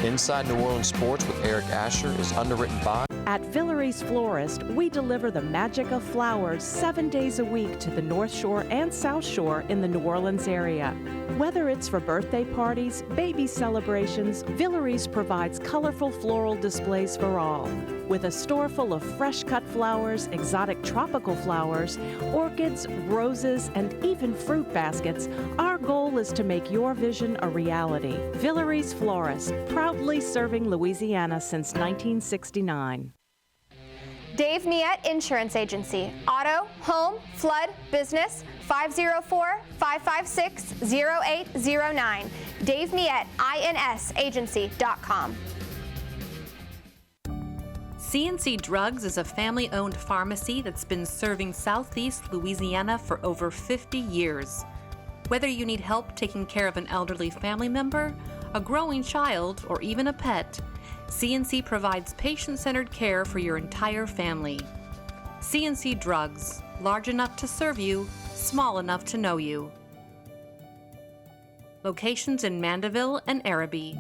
Inside New Orleans Sports with Eric Asher is underwritten by... At Villeries Florist, we deliver the magic of flowers 7 days a week to the North Shore and South Shore in the New Orleans area. Whether it's for birthday parties, baby celebrations, Villeries provides colorful floral displays for all. With a store full of fresh-cut flowers, exotic tropical flowers, orchids, roses, and even fruit baskets, our goal is to make your vision a reality. Villeries Florist, proudly serving Louisiana since 1969. Dave Miette Insurance Agency. Auto, home, flood, business, 504-556-0809. Dave Miette, INSagency.com. C&C Drugs is a family-owned pharmacy that's been serving Southeast Louisiana for over 50 years. Whether you need help taking care of an elderly family member, a growing child, or even a pet, C&C provides patient-centered care for your entire family. C&C Drugs, large enough to serve you, small enough to know you. Locations in Mandeville and Araby.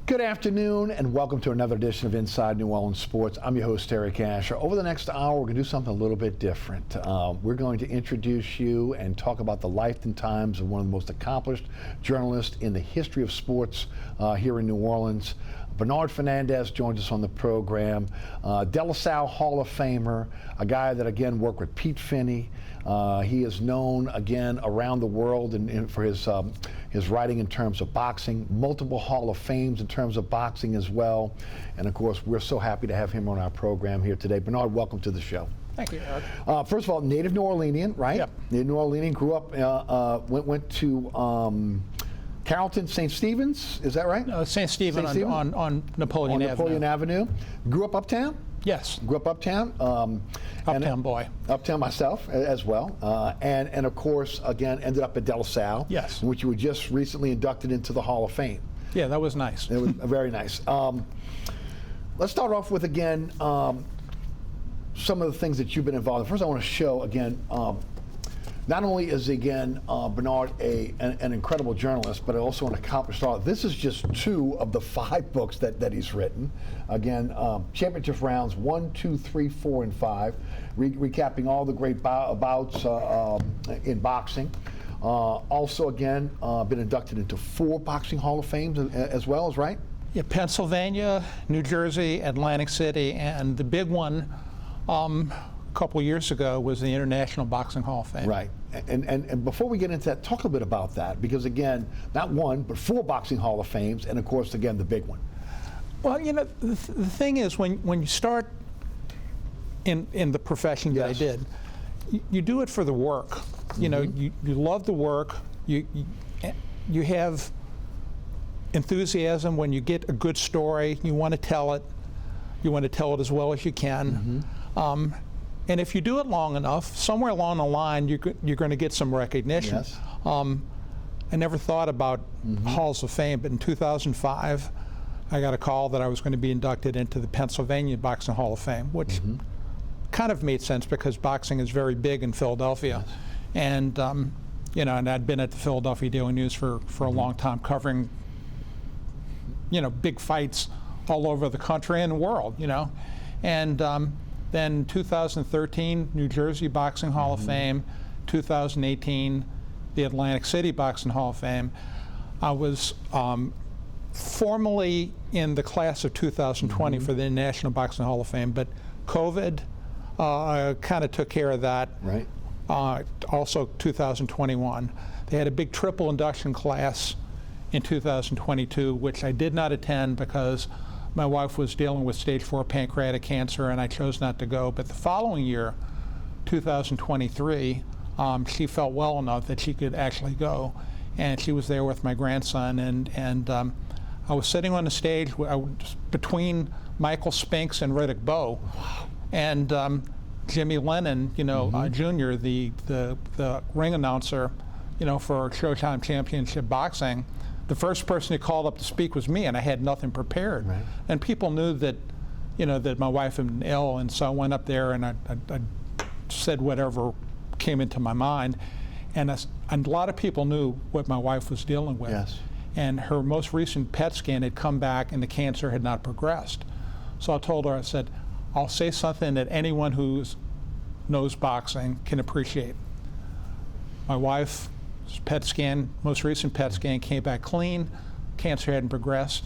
Good afternoon and welcome to another edition of Inside New Orleans Sports. I'm your host, Eric Asher. Over the next hour, we're going to do something a little bit different. We're going to introduce you and talk about the life and times of one of the most accomplished journalists in the history of sports here in New Orleans. Bernard Fernandez joins us on the program. De La Salle Hall of Famer, a guy that, again, worked with Pete Finney. He is known, again, around the world for his writing in terms of boxing, multiple Hall of Fames in terms of boxing as well. And, of course, we're so happy to have him on our program here today. Bernard, welcome to the show. Thank you, Eric. First of all, native New Orleanian, right? Yep. Native New Orleanian, grew up, went to Carrollton, St. Stephen's, is that right? St. Stephen on Napoleon Avenue. Napoleon Avenue. Grew up uptown? Yes. Grew up uptown. Uptown boy. Uptown myself as well. And of course, again, ended up at De La Salle. Yes. In which you were just recently inducted into the Hall of Fame. Yeah, that was nice. It was very nice. Let's start off with, again, some of the things that you've been involved in. First, I want to show, again, not only is, again, Bernard an incredible journalist, but also an accomplished author. This is just 2 of the 5 books that he's written. Again, championship rounds 1, 2, 3, 4, and 5, recapping all the great bouts in boxing. Also, again, been inducted into 4 Boxing Hall of Fames as well, is right? Yeah, Pennsylvania, New Jersey, Atlantic City, and the big one a couple years ago was the International Boxing Hall of Fame. Right. And before we get into that, talk a bit about that, because again, not 1, but 4 Boxing Hall of Fames, and of course, again, the big one. Well, you know, the thing is, when you start in the profession that I did, you do it for the work. You know, you love the work. You have enthusiasm when you get a good story. You want to tell it. You want to tell it as well as you can. And if you do it long enough, somewhere along the line, you're going to get some recognition. Yes. I never thought about Halls of Fame, but in 2005, I got a call that I was going to be inducted into the Pennsylvania Boxing Hall of Fame, which kind of made sense because boxing is very big in Philadelphia. Yes. And, you know, and I'd been at the Philadelphia Daily News for a long time covering, you know, big fights all over the country and the world, you know. And then 2013, New Jersey Boxing Hall of Fame, 2018, the Atlantic City Boxing Hall of Fame. I was formally in the class of 2020 for the National Boxing Hall of Fame, but COVID kind of took care of that. Right. Also 2021. They had a big triple induction class in 2022, which I did not attend because my wife was dealing with stage 4 pancreatic cancer and I chose not to go. But the following year, 2023, she felt well enough that she could actually go. And she was there with my grandson, and I was sitting on the stage between Michael Spinks and Riddick Bowe. And Jimmy Lennon, Jr., the ring announcer, for Showtime Championship Boxing, the first person who called up to speak was me, and I had nothing prepared. Right. And people knew that, that my wife had been ill, and so I went up there and I said whatever came into my mind. And a lot of people knew what my wife was dealing with. Yes. And her most recent PET scan had come back and the cancer had not progressed. So I told her, I said, I'll say something that anyone who knows boxing can appreciate. My wife's PET scan, most recent PET scan, came back clean, cancer hadn't progressed,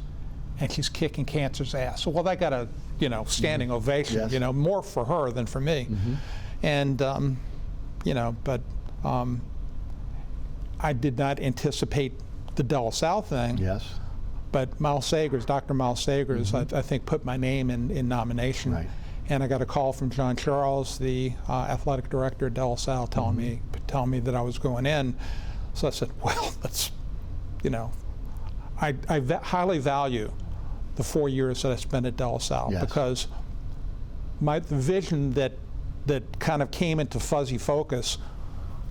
and she's kicking cancer's ass. So, well, that got a standing ovation, yes. More for her than for me. And, but I did not anticipate the De La Salle thing. Yes. But Miles Sagers, Dr. Miles Sagers, I think put my name in nomination. Right. And I got a call from John Charles, the athletic director at De La Salle, telling me that I was going in. So I said, well, that's, I highly value the 4 years that I spent at De La Salle, yes. because the vision that kind of came into fuzzy focus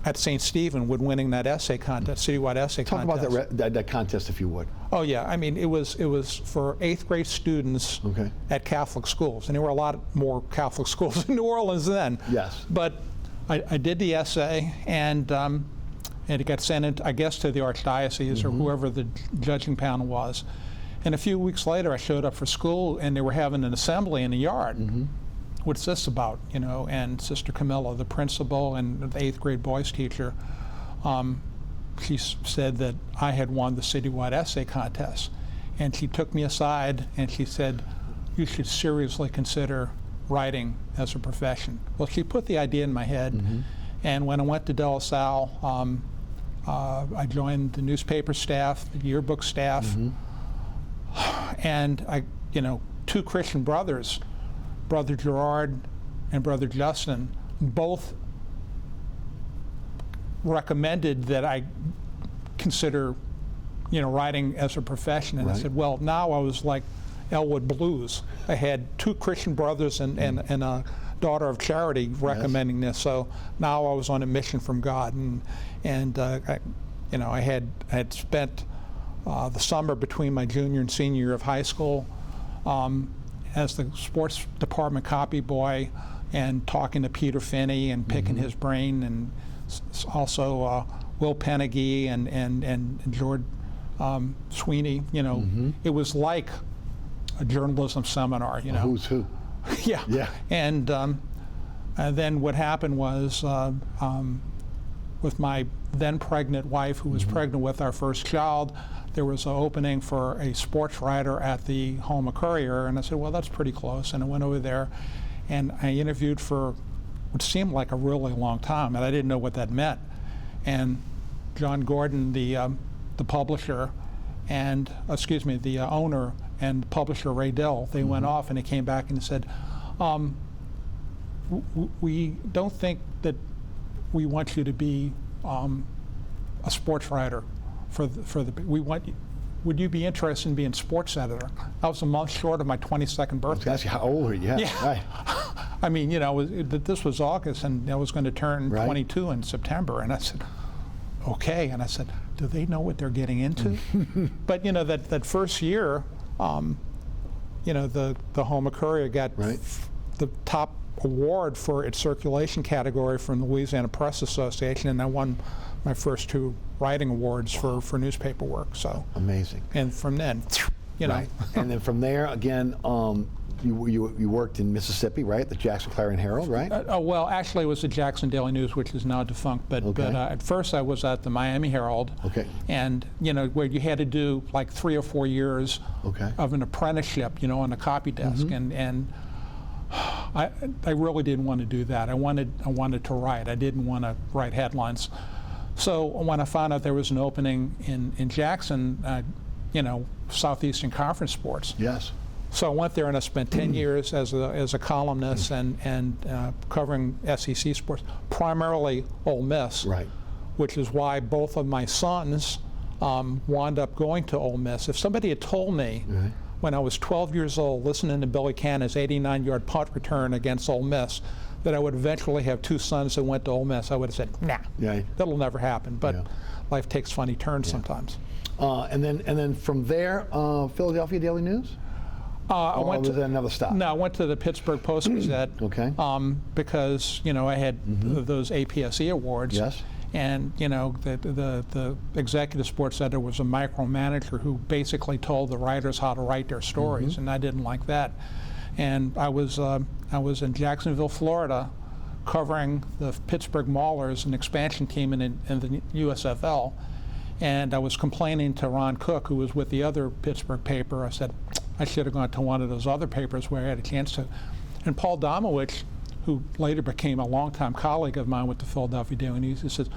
at St. Stephen with winning that essay contest, citywide essay contest. Talk about that contest, if you would. Oh yeah, I mean it was for 8th grade students at Catholic schools, and there were a lot more Catholic schools in New Orleans then. Yes. But I did the essay, and it got sent in, I guess, to the Archdiocese or whoever the judging panel was. And a few weeks later, I showed up for school, and they were having an assembly in the yard. What's this about, And Sister Camilla, the principal and the 8th grade boys teacher, she said that I had won the citywide essay contest. And she took me aside and she said, you should seriously consider writing as a profession. Well, she put the idea in my head. And when I went to De La Salle, I joined the newspaper staff, the yearbook staff, and two Christian brothers, Brother Gerard and Brother Justin, both recommended that I consider, writing as a profession. And I said, well, now I was like Elwood Blues. I had two Christian brothers and a daughter of charity recommending this. So now I was on a mission from God, and I had spent the summer between my junior and senior year of high school as the sports department copy boy, and talking to Peter Finney and picking his brain, and also Will Peneghy and George Sweeney. It was like a journalism seminar. Who's who? Yeah. And then what happened was, with my then pregnant wife, who was pregnant with our first child, there was an opening for a sports writer at the Houma Courier, and I said, well, that's pretty close. And I went over there, and I interviewed for what seemed like a really long time, and I didn't know what that meant. And John Gordon, the publisher, and the owner and publisher Ray Dill, they went off, and they came back and said, we don't think that we want you to be a sports writer would you be interested in being sports editor? I was a month short of my 22nd birthday. That's how old are you? Yeah. Right. I mean, this was August, and I was going to turn 22 in September, and I said, okay. And I said, do they know what they're getting into? But that first year, the Houma Courier got the top award for its circulation category from the Louisiana Press Association, and I won my first 2 writing awards for newspaper work. So amazing. And from then, Right. And then from there, again, you worked in Mississippi, right? The Jackson Clarion Herald, right? Well, actually, it was the Jackson Daily News, which is now defunct. But at first, I was at the Miami Herald. Okay. And where you had to do like 3 or 4 years of an apprenticeship, on a copy desk, and I really didn't want to do that. I wanted to write. I didn't want to write headlines. So when I found out there was an opening in Jackson, Southeastern Conference sports. Yes. So I went there and I spent 10 years as a columnist and covering SEC sports, primarily Ole Miss. Right. Which is why both of my sons wound up going to Ole Miss. If somebody had told me when I was 12 years old, listening to Billy Cannon's 89-yard punt return against Ole Miss, that I would eventually have 2 sons that went to Ole Miss, I would have said, nah, that'll never happen. But life takes funny turns sometimes. And then from there, Philadelphia Daily News? Was that another stop? No, I went to the Pittsburgh Post-Gazette. Okay. Because, I had those APSE awards. Yes. And, the executive sports editor was a micromanager who basically told the writers how to write their stories, and I didn't like that. And I was in Jacksonville, Florida, covering the Pittsburgh Maulers, an expansion team in the USFL. And I was complaining to Ron Cook, who was with the other Pittsburgh paper. I said, I should have gone to one of those other papers where I had a chance to. And Paul Domowitch, who later became a longtime colleague of mine with the Philadelphia Daily News, he says,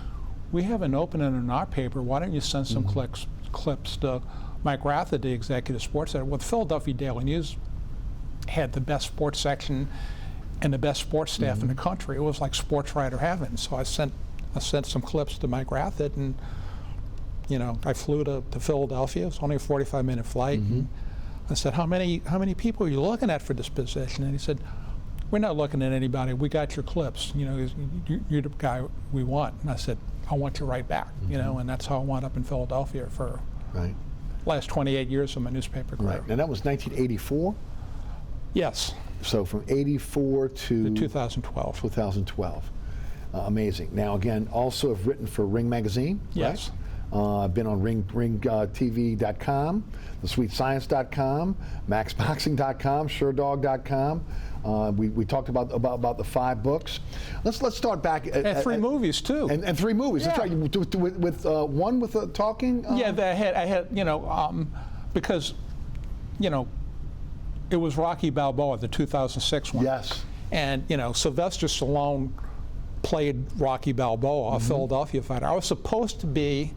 we have an opening in our paper. Why don't you send some clips to Mike Ratha, the executive sports editor? Well, the Philadelphia Daily News had the best sports section and the best sports staff in the country. It was like sports writer heaven. So I sent some clips to Mike Ratha, and I flew to Philadelphia. It was only a 45-minute flight. And I said, how many people are you looking at for this position? And he said, we're not looking at anybody. We got your clips. You're the guy we want. And I said, I want you right back. And that's how I wound up in Philadelphia for last 28 years of my newspaper career. Right. And that was 1984? Yes. So from 84 to 2012. 2012. Amazing. Now, again, also have written for Ring Magazine. Yes. Right? I've been on ringtv.com, thesweetscience.com, maxboxing.com, suredog.com. We talked about the 5 books. Let's start back at 3 movies too. And 3 movies. That's right. With one with the talking. Yeah, I had because it was Rocky Balboa, the 2006 one. Yes. And Sylvester Stallone played Rocky Balboa, a Philadelphia fighter. I was supposed to be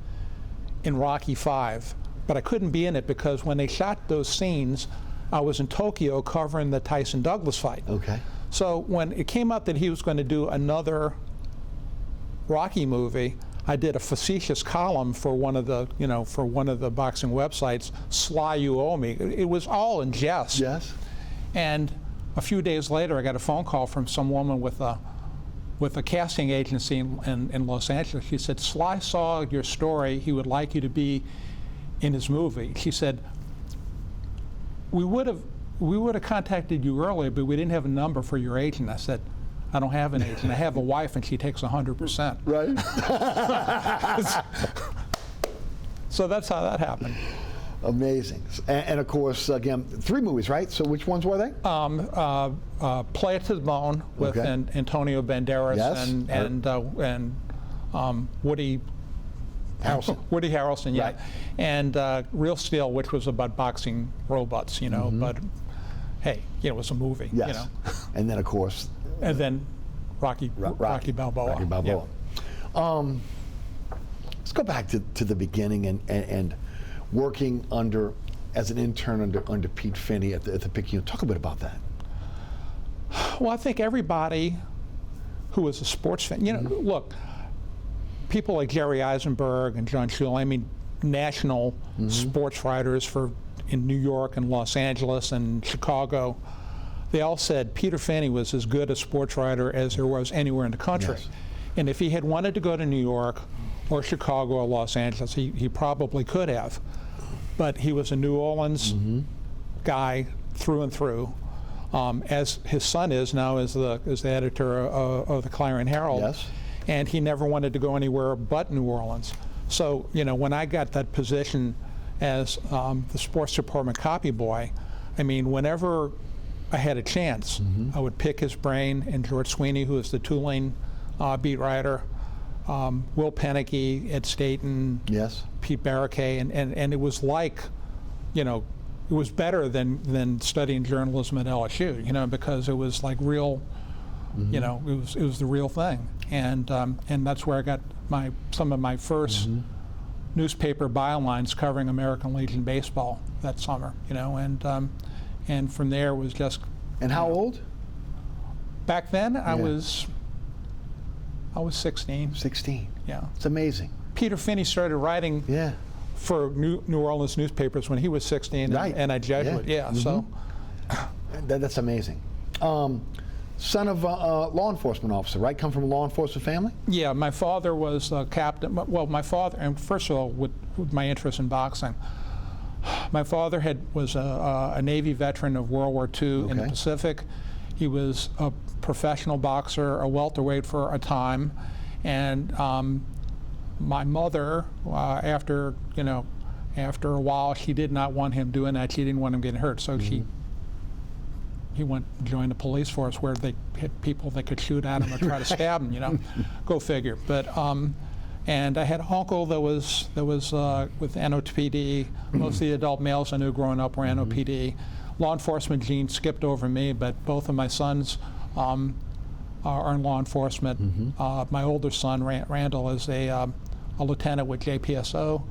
in Rocky V, but I couldn't be in it because when they shot those scenes, I was in Tokyo covering the Tyson Douglas fight. Okay. So when it came out that he was going to do another Rocky movie, I did a facetious column for one of the boxing websites, Sly You Owe Me. It was all in jest. Yes. And a few days later, I got a phone call from some woman with a casting agency in Los Angeles. She said, Sly saw your story. He would like you to be in his movie. She said, we would have contacted you earlier, but we didn't have a number for your agent. I said, I don't have an agent. I have a wife, and she takes 100%. Right. So that's how that happened. Amazing. And of course, again, 3 movies, right? So which ones were they? Play It to the Bone with Antonio Banderas and Woody Harrelson. Woody Harrelson, yeah. Right. And Real Steel, which was about boxing robots, but hey, it was a movie, Yes. And then, of course. And then Rocky Balboa. Rocky Balboa. Yeah. Let's go back to the beginning and working as an intern under Pete Finney at the Picayune. Talk a bit about that. Well, I think everybody who is a sports fan, look, people like Jerry Eisenberg and John Shule, national sports writers in New York and Los Angeles and Chicago, they all said Peter Finney was as good a sports writer as there was anywhere in the country. Yes. And if he had wanted to go to New York or Chicago or Los Angeles, he probably could have. But he was a New Orleans guy through and through, as his son is now as the editor of the Clarion Herald. Yes. And he never wanted to go anywhere but New Orleans. So, when I got that position as the sports department copy boy, whenever I had a chance, I would pick his brain, and George Sweeney, who is the Tulane beat writer, Will Penicky, Ed Staten, yes, Pete Barriquet, and it was like, it was better than studying journalism at LSU, because it was like real, it was the real thing, and that's where I got some of my first newspaper bylines covering American Legion baseball that summer, and from there was just. And how old? Back then, I was 16. 16. Yeah. It's amazing. Peter Finney started writing for New Orleans newspapers when he was 16, Right. and a Jesuit. Yeah. So That's amazing. Son of a law enforcement officer, right? Come from a law enforcement family? yeah, my father was a captain. Well, my father, and first of all, with my interest in boxing, my father was a Navy veteran of World War II in the Okay. Pacific. He was a professional boxer, a welterweight for a time, and my mother, after a while, she did not want him doing that. She didn't want him getting hurt, so he went and joined the police force where they hit people that could shoot at him or try to stab him. Go figure. But and I had an uncle that was with NOPD. Most of the adult males I knew growing up were NOPD. Law enforcement gene skipped over me, but both of my sons are in law enforcement. My older son, Randall, is a lieutenant with JPSO,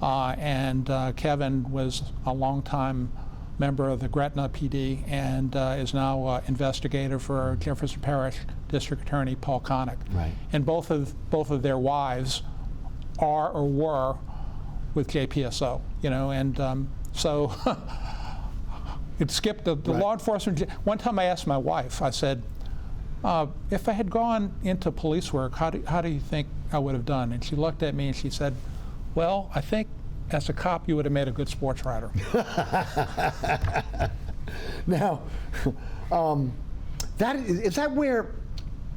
and Kevin was a longtime member of the Gretna PD and is now investigator for Jefferson Parish District Attorney Paul Connick. Right. And both of their wives are or were with JPSO. And so it skipped the Right. law enforcement. One time I asked my wife, I said, if I had gone into police work, how do you think I would have done? And she looked at me and she said, well, I think as a cop you would have made a good sports writer. Now, is that where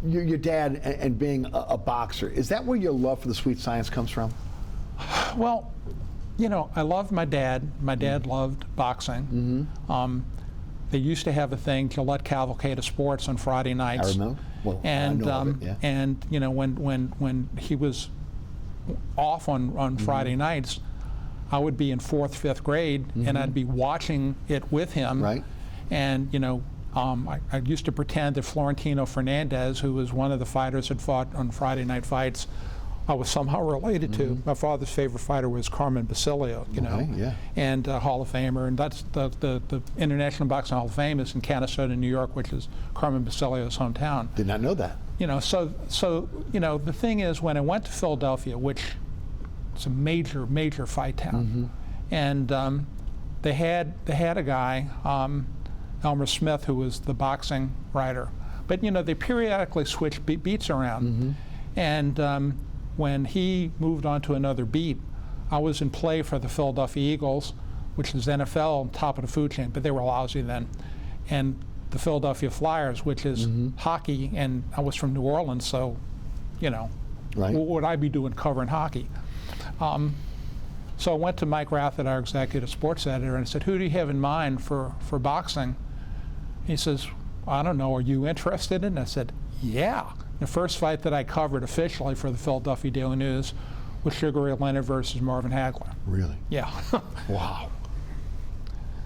your dad and being a boxer, is that where your love for the sweet science comes from? Well, I loved my dad. My dad loved boxing. They used to have a thing, Gillette Cavalcade of Sports, on Friday nights. I remember. Well, And I know of it, yeah. and when he was off on Friday nights, I would be in 4th, 5th grade, and I'd be watching it with him. Right. And I used to pretend that Florentino Fernandez, who was one of the fighters that fought on Friday night fights, I was somehow related to. My father's favorite fighter was Carmen Basilio, Okay, yeah. and Hall of Famer, and that's the International Boxing Hall of Fame is in Canastota, New York, which is Carmen Basilio's hometown. Did not know that. So the thing is, when I went to Philadelphia, which it's a major fight town, and they had a guy, Elmer Smith, who was the boxing writer, but they periodically switched beats around, and when he moved on to another beat, I was in play for the Philadelphia Eagles, which is NFL, top of the food chain, but they were lousy then, and the Philadelphia Flyers, which is hockey, and I was from New Orleans, so Right. what would I be doing covering hockey? So I went to Mike Rathett, our executive sports editor, and I said, who do you have in mind for boxing? He says, I don't know, are you interested in it? I said, yeah. The first fight that I covered officially for the Philadelphia Daily News was Sugar Ray Leonard versus Marvin Hagler. Really? Yeah. Wow.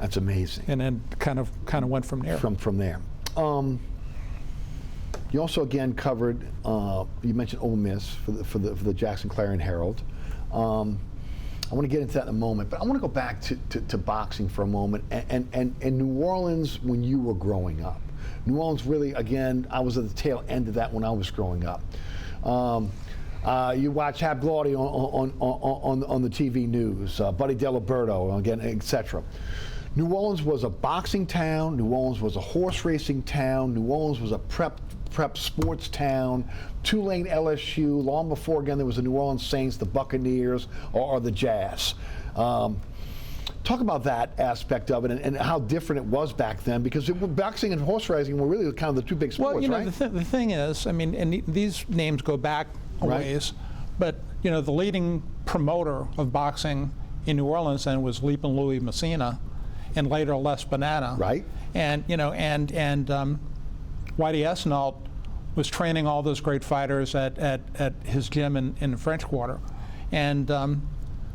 That's amazing. And then kind of went from there. From there. You also again covered. You mentioned Ole Miss for the Jackson Clarion Herald. I want to get into that in a moment, but I want to go back to boxing for a moment and New Orleans when you were growing up. New Orleans really, again, I was at the tail end of that when I was growing up. You watch Hab Glaudy on the TV news, Buddy Diliberto, again, etc. New Orleans was a boxing town. New Orleans was a horse racing town. New Orleans was a prep sports town. Tulane, LSU. Long before, again, there was the New Orleans Saints, the Buccaneers, or the Jazz. Talk about that aspect of it and how different it was back then, because boxing and horse racing were really kind of the two big sports, well, right? the thing is, I mean, and these names go back a Right. ways, but the leading promoter of boxing in New Orleans then was Leapin' Louis Messina, and later Les Banana. Right. And Whitey Esnault was training all those great fighters at his gym in the French Quarter, and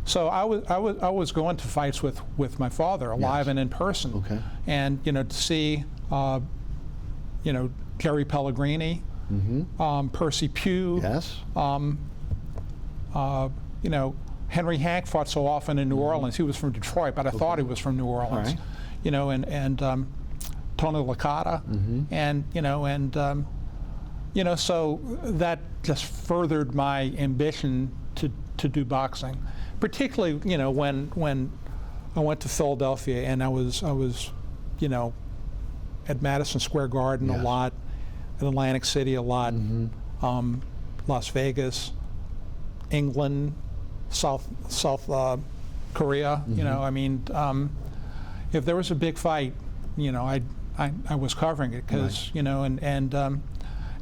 so I was going to fights with my father, live and in person. Okay. And to see Jerry Pellegrini, Percy Pugh. Yes. Henry Hank fought so often in New Orleans. He was from Detroit, but I thought he was from New Orleans. Right. And Tony Licata, so that just furthered my ambition to do boxing. particularly, you know, when I went to Philadelphia and I was, you know, at Madison Square Garden a lot, at Atlantic City a lot, Las Vegas, England, South Korea. You know, I mean, if there was a big fight, you know, I was covering it because, you know, and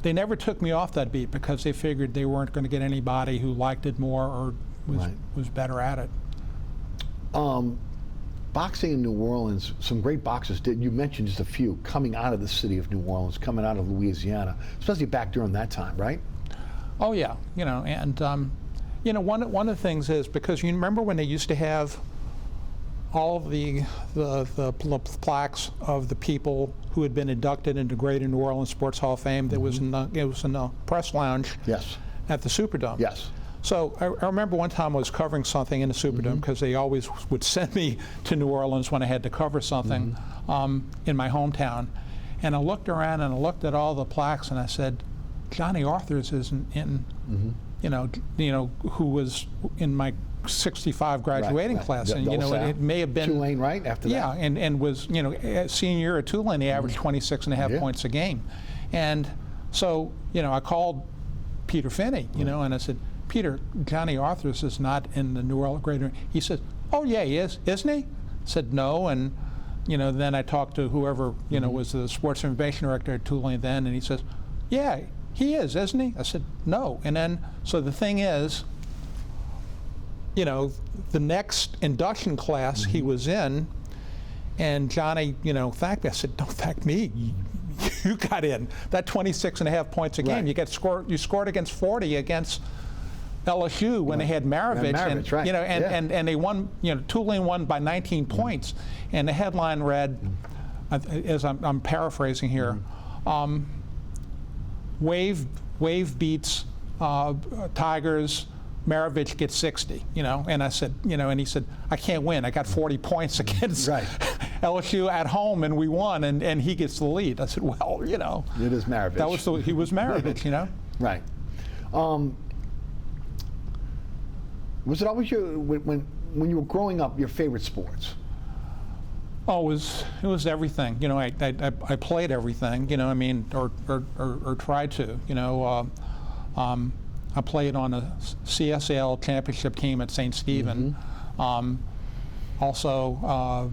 they never took me off that beat because they figured they weren't going to get anybody who liked it more or was better at it. Boxing in New Orleans, some great boxers did. You mentioned just a few coming out of the city of New Orleans, coming out of Louisiana, especially back during that time, right? Oh yeah, you know, and you know, one of the things is because you remember when they used to have all of the plaques of the people who had been inducted into Greater New Orleans Sports Hall of Fame. That was in the press lounge. Yes. At the Superdome. Yes. So I remember one time I was covering something in the Superdome because they always would send me to New Orleans when I had to cover something in my hometown, and I looked around and I looked at all the plaques and I said, Johnny Arthurs isn't in, you know, who was in my '65 graduating class, and you know, it may have been Tulane, right after that. Yeah, and was, you know, senior year at Tulane, he averaged 26.5 points a game, and so, you know, I called Peter Finney, you know, and I said, Peter, Johnny Arthurs is not in the New Orleans Greater. He said, oh yeah, he is, isn't he? I said no, and you know, then I talked to whoever, you know, was the sports information director at Tulane then, and he says, yeah, he is, isn't he? I said no, and then so the thing is, you know, the next induction class he was in, and Johnny, you know, thanked me. I said, don't thank me. You got in. That 26.5 points a game. You scored against 40 against LSU when they had Maravich, and you know, and they won. You know, Tulane won by 19 points, and the headline read, as I'm paraphrasing here, Wave beats Tigers. Maravich gets 60, you know, and I said, you know, and he said, I can't win. I got 40 points against LSU at home, and we won, and he gets the lead. I said, well, you know, it is Maravich. He was Maravich, you know. Right. Was it always when you were growing up your favorite sports? Oh, it was everything. You know, I played everything. You know, I mean, or tried to. You know. I played on a CSL championship team at St. Stephen. Also,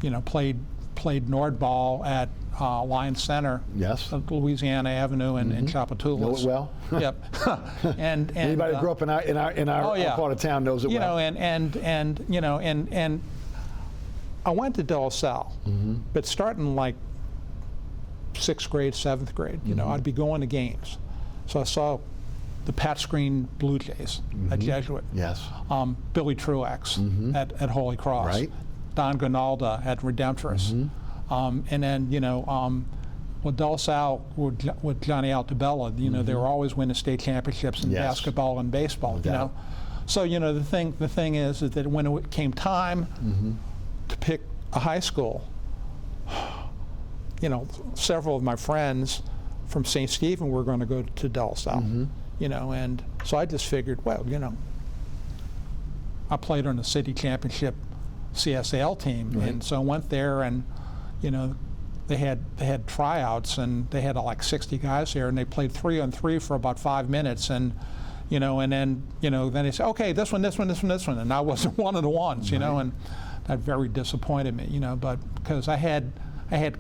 you know, played nordball at Lions Center. Yes. Louisiana Avenue and Chapatoulas. Know it well. Yep. and anybody who grew up in our part of town knows it well. You know, and you know, and I went to De La Salle, but starting like 6th grade, 7th grade, you know, I'd be going to games. So I saw the Pat Screen Blue Jays at Jesuit. Yes. Billy Truex at Holy Cross. Right. Don Gonalda at Redemptorist. And then, you know, with De La Salle, with Johnny Altobello, you know, they were always winning state championships in basketball and baseball, you know. So, you know, the thing is that when it came time to pick a high school, you know, several of my friends from St. Stephen were going to go to De La Salle. You know, and so I just figured, well, you know, I played on the city championship CSL team, and so I went there, and you know, they had tryouts, and they had like 60 guys there, and they played 3-on-3 for about 5 minutes, and you know, and then then they said, okay, this one, and I wasn't one of the ones, you know, and that very disappointed me, you know, but because I had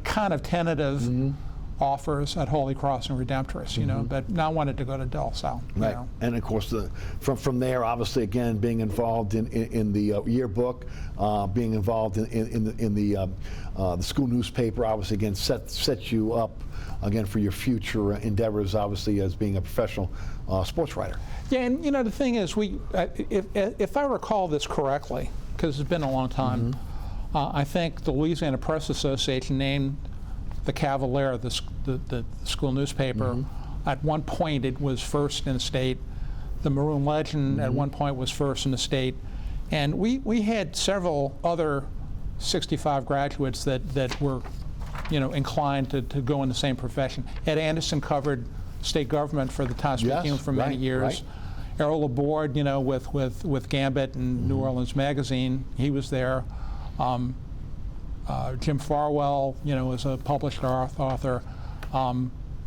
kind of tentative offers at Holy Cross and Redemptorist, you know, but now I wanted to go to De La Salle. Right, know. And of course, from there, obviously, again, being involved in the yearbook, being involved in the school newspaper, obviously, again, sets you up, again, for your future endeavors, obviously, as being a professional sports writer. Yeah, and you know, the thing is, if I recall this correctly, because it's been a long time, I think the Louisiana Press Association named the Cavalier, the school newspaper, at one point it was first in the state. The Maroon Legend at one point was first in the state. And we had several other 65 graduates that were, you know, inclined to go in the same profession. Ed Anderson covered state government for the Times-Picayune for many years. Errol Laborde, with Gambit and New Orleans Magazine, he was there. Jim Farwell, is a published author.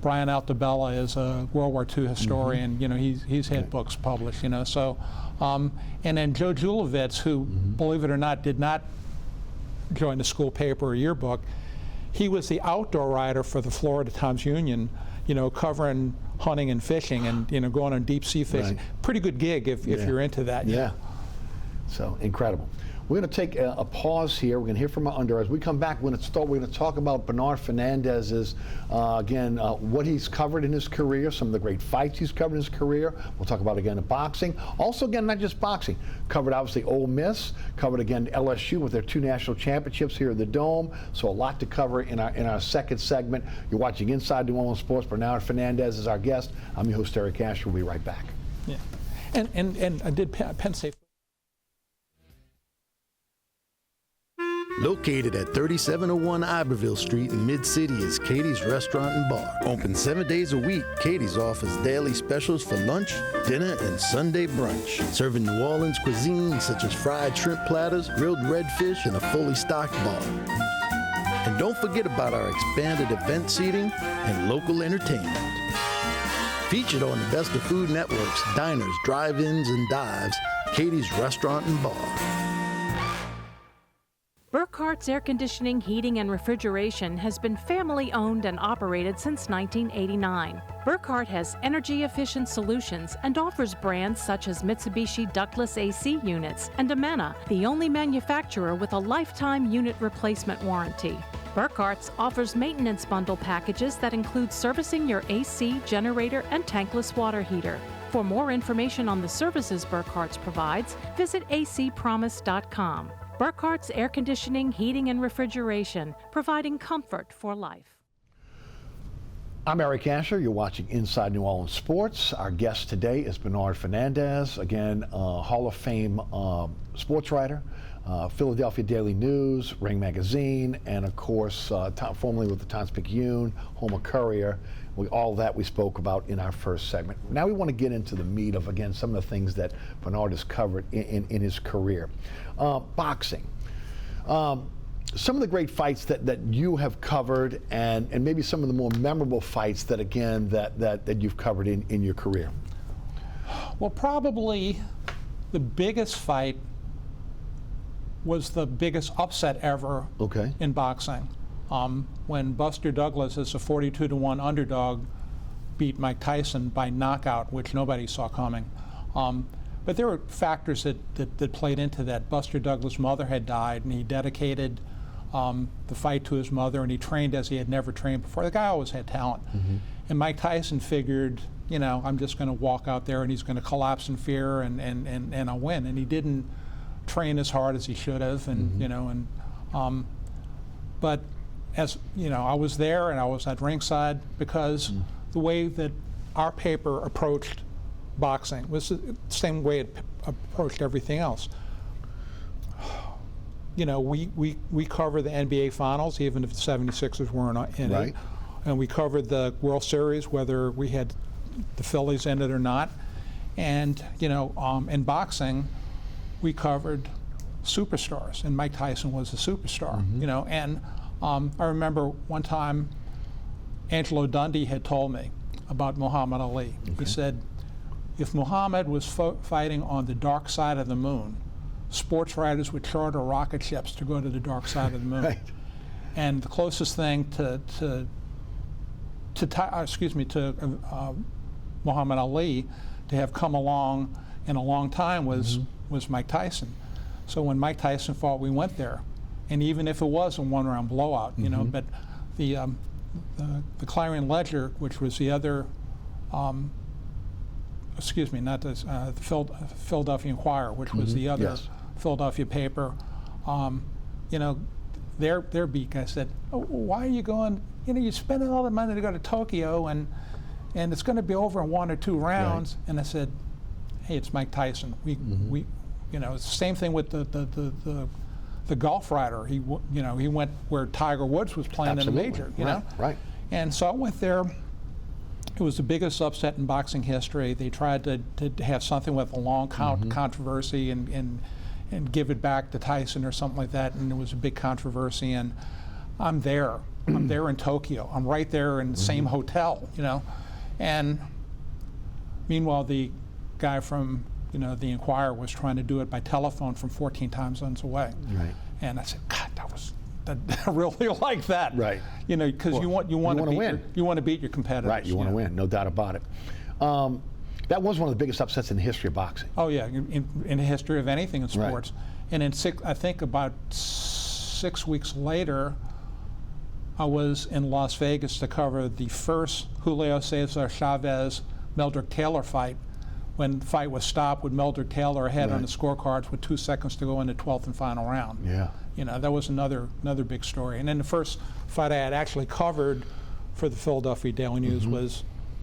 Brian Altabella is a World War II historian. He's had books published. So, and then Joe Julovitz, who, believe it or not, did not join the school paper or yearbook. He was the outdoor writer for the Florida Times-Union, covering hunting and fishing and going on deep sea fishing. Right. Pretty good gig if you're into that. Yeah. So incredible. We're going to take a pause here. We're going to hear from our underwriters. When we come back, we're going to talk about Bernard Fernandez's, what he's covered in his career, some of the great fights he's covered in his career. We'll talk about, again, the boxing. Also, again, not just boxing. Covered, obviously, Ole Miss. Covered, again, LSU with their 2 national championships here at the Dome. So a lot to cover in our second segment. You're watching Inside New Orleans Sports. Bernard Fernandez is our guest. I'm your host, Terry Cash. We'll be right back. Yeah. And I did Penn State. Located at 3701 Iberville Street in Mid-City is Katie's Restaurant and Bar. Open 7 days a week, Katie's offers daily specials for lunch, dinner, and Sunday brunch. Serving New Orleans cuisine such as fried shrimp platters, grilled redfish, and a fully stocked bar. And don't forget about our expanded event seating and local entertainment. Featured on the Best of Food Network's diners, drive-ins, and dives, Katie's Restaurant and Bar. Burkhart's Air Conditioning, Heating, and Refrigeration has been family-owned and operated since 1989. Burkhart has energy-efficient solutions and offers brands such as Mitsubishi ductless AC units and Amana, the only manufacturer with a lifetime unit replacement warranty. Burkhart's offers maintenance bundle packages that include servicing your AC, generator, and tankless water heater. For more information on the services Burkhart's provides, visit acpromise.com. Burkhart's Air Conditioning, Heating, and Refrigeration, providing comfort for life. I'm Eric Asher. You're watching Inside New Orleans Sports. Our guest today is Bernard Fernandez, again, Hall of Fame sports writer, Philadelphia Daily News, Ring Magazine, and of course, formerly with the Times-Picayune, Homer Courier. All that we spoke about in our first segment. Now we want to get into the meat of, again, some of the things that Bernard has covered in his career. Boxing. Some of the great fights that you have covered and maybe some of the more memorable fights that, again, that you've covered in your career. Well, probably the biggest fight was the biggest upset ever in boxing. When Buster Douglas, as a 42-1 underdog, beat Mike Tyson by knockout, which nobody saw coming. But there were factors that played into that. Buster Douglas' mother had died, and he dedicated the fight to his mother, and he trained as he had never trained before. The guy always had talent. And Mike Tyson figured, I'm just going to walk out there, and he's going to collapse in fear, and I'll win. And he didn't train as hard as he should have, and but as I was there and I was at ringside because the way that our paper approached boxing was the same way it approached everything else. We cover the NBA Finals, even if the 76ers weren't in it. And we covered the World Series, whether we had the Phillies in it or not. And, in boxing, we covered superstars, and Mike Tyson was a superstar, and I remember one time Angelo Dundee had told me about Muhammad Ali. He said, if Muhammad was fighting on the dark side of the moon, sports writers would charter rocket ships to go to the dark side of the moon. And the closest thing to Muhammad Ali to have come along in a long time was Mike Tyson. So when Mike Tyson fought, we went there. And even if it was a one-round blowout, but the Clarion Ledger, which was the other, not the Philadelphia Inquirer, which was the other Philadelphia paper, their beat guy said, oh, why are you going, you're spending all the money to go to Tokyo and it's going to be over in 1 or 2 rounds. And I said, hey, it's Mike Tyson. We it's the same thing with the golf rider. He went where Tiger Woods was playing in a major, Right. And so I went there, It was the biggest upset in boxing history. They tried to have something with a long controversy and give it back to Tyson or something like that, and there was a big controversy. And I'm there. I'm there in Tokyo. I'm right there in the same hotel, you know. And meanwhile, the guy from, you know, the Inquirer was trying to do it by telephone from 14 time zones away. Right. And I said, God, I really like that. Right. You know, because you want to win. You want to beat your competitors. Right. You want to win, no doubt about it. That was one of the biggest upsets in the history of boxing. Oh yeah, in the history of anything in sports. Right. And I think about 6 weeks later, I was in Las Vegas to cover the first Julio Cesar Chavez Meldrick Taylor fight, when the fight was stopped with Meldrick Taylor ahead on the scorecards with 2 seconds to go in the 12th and final round. Yeah. You know, that was another big story. And then the first fight I had actually covered for the Philadelphia Daily News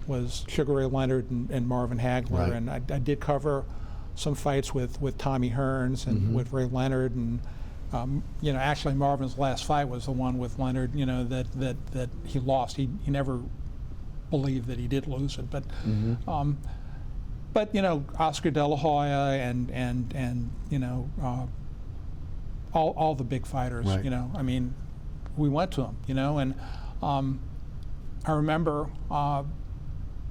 was Sugar Ray Leonard and Marvin Hagler. And I did cover some fights with Tommy Hearns and with Ray Leonard. And you know, actually Marvin's last fight was the one with Leonard, you know, that he lost. He never believed that he did lose it. But you know, Oscar De La Hoya and you know, all the big fighters, you know, I mean, we went to them, you know. And I remember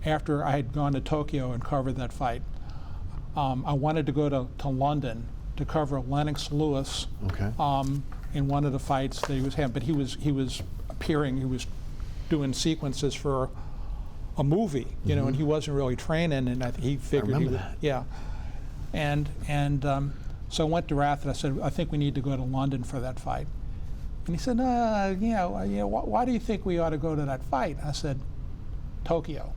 after I had gone to Tokyo and covered that fight, I wanted to go to London to cover Lennox Lewis in one of the fights that he was having. But he was appearing, he was doing sequences for a movie, you know, and he wasn't really training, and he figured he would. That. Yeah. And so I went to Rath and I said, I think we need to go to London for that fight. And he said, why do you think we ought to go to that fight? I said, Tokyo.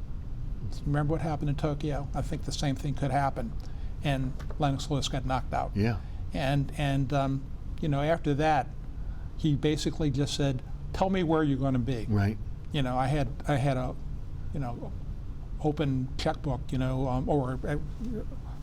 Remember what happened in Tokyo? I think the same thing could happen. And Lennox Lewis got knocked out. Yeah. And you know, after that, he basically just said, tell me where you're going to be. Right. You know, I had a, you know, open checkbook, you know, or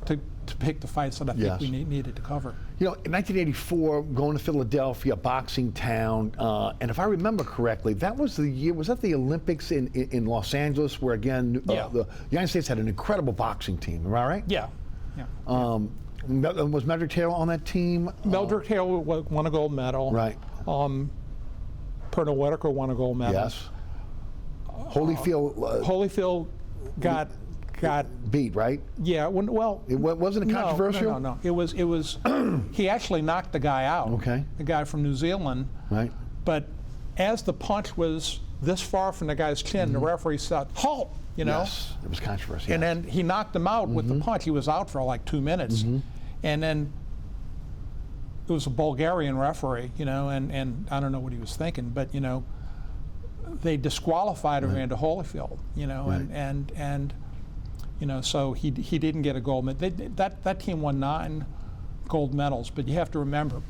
to pick the fights that I think we needed to cover. You know, in 1984, going to Philadelphia, boxing town, and if I remember correctly, that was the year, was that the Olympics in Los Angeles, where again, the United States had an incredible boxing team, am I right? Yeah. Was Meldrick Taylor on that team? Meldrick Taylor won a gold medal. Right. Pernell Whitaker won a gold medal. Yes. Holyfield got beat, right? Yeah. Well, it wasn't it controversial? No. It was. He actually knocked the guy out. Okay. The guy from New Zealand. Right. But as the punch was this far from the guy's chin, the referee said, "Halt!" You know. Yes. It was controversy. And then he knocked him out with the punch. He was out for like 2 minutes, and then it was a Bulgarian referee, you know, and I don't know what he was thinking, but you know, they disqualified Evander Holyfield, you know, and you know, so he didn't get a gold medal. That team won 9 gold medals, but you have to remember,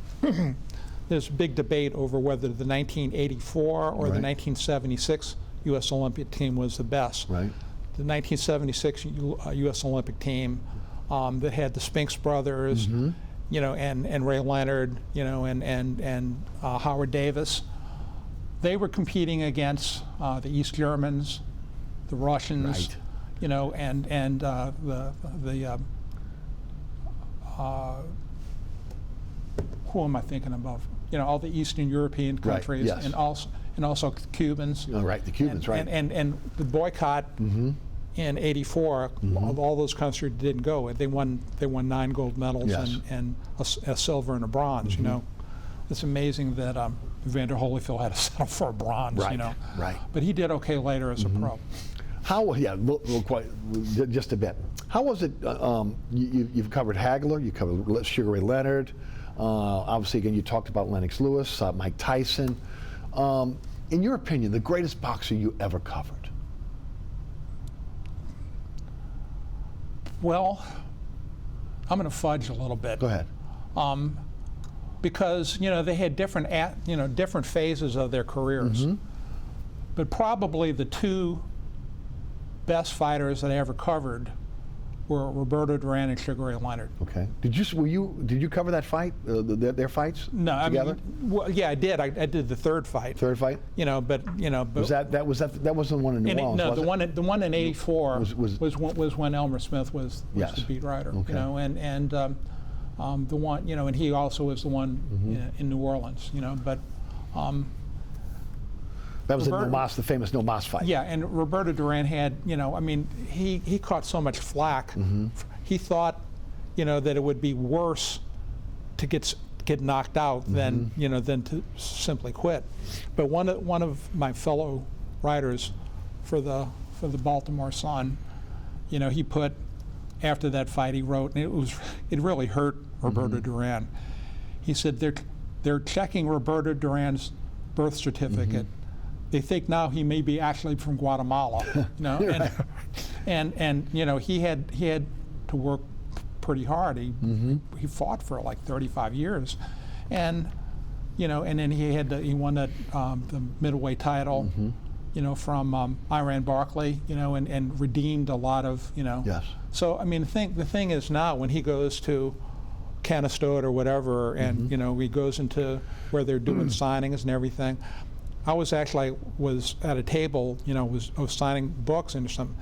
there's a big debate over whether the 1984 or the 1976 U.S. Olympic team was the best. Right. The 1976 U.S. Olympic team that had the Spinks brothers, you know, and Ray Leonard, you know, and Howard Davis. They were competing against the East Germans, the Russians, you know, and who am I thinking about? You know, all the Eastern European countries, and also Cubans. Oh, right, the Cubans, and the boycott in '84, all those countries didn't go. They won 9 gold medals and a silver and a bronze. You know, it's amazing that Evander Holyfield had to settle for a bronze. You know, but he did okay later as a pro. Just a bit. How was it? You've covered Hagler, you covered Sugar Ray Leonard. Obviously, again, you talked about Lennox Lewis, Mike Tyson. In your opinion, the greatest boxer you ever covered? Well, I'm going to fudge a little bit. Go ahead. Because you know they had different phases of their careers, but probably the 2 best fighters that I ever covered were Roberto Duran and Sugar Ray Leonard. Okay. Did you cover that fight? Their fights? No, together? I mean, well, yeah, I did. I did the third fight. Third fight? But That wasn't the one in New Orleans? No, was the one in '84 was was when Elmer Smith was yes. the beat writer. Okay. The one, and he also was the one in New Orleans. But. That was the famous No Mas fight. Yeah, and Roberto Duran had, he caught so much flack. He thought, that it would be worse to get knocked out than to simply quit. But one of my fellow writers for the Baltimore Sun, he put, after that fight, he wrote, and it really hurt Roberto Duran. He said they're checking Roberto Duran's birth certificate. They think now he may be actually from Guatemala, and he had to work pretty hard. He fought for like 35 years, and then he won that the middleweight title, from Iran Barkley, and redeemed a lot of Yes. So I mean, the thing is now when he goes to Canastota or whatever, and he goes into where they're doing signings and everything. I was at a table, was signing books and something,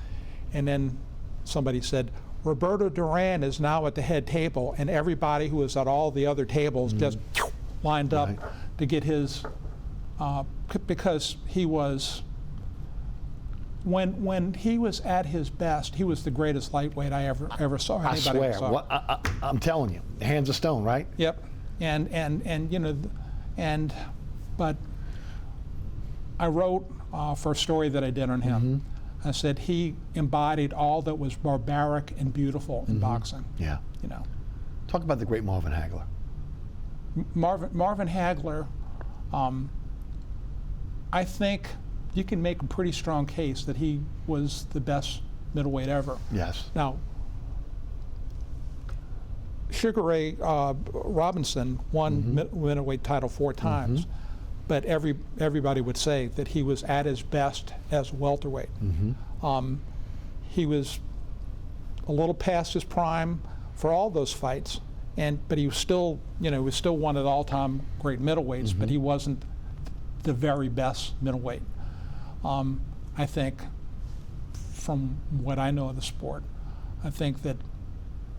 and then somebody said, Roberto Duran is now at the head table, and everybody who was at all the other tables just lined up to get his, because he was, when he was at his best, he was the greatest lightweight I ever saw. I swear, I'm telling you, hands of stone, right? Yep, but I wrote for a story that I did on him. I said he embodied all that was barbaric and beautiful in boxing. Yeah. Talk about the great Marvin Hagler. Marvin Hagler, I think you can make a pretty strong case that he was the best middleweight ever. Yes. Now, Sugar Ray Robinson won middleweight title 4 times. But everybody would say that he was at his best as welterweight. He was a little past his prime for all those fights, but he was still, one of the all-time great middleweights. But he wasn't the very best middleweight. I think, from what I know of the sport, I think that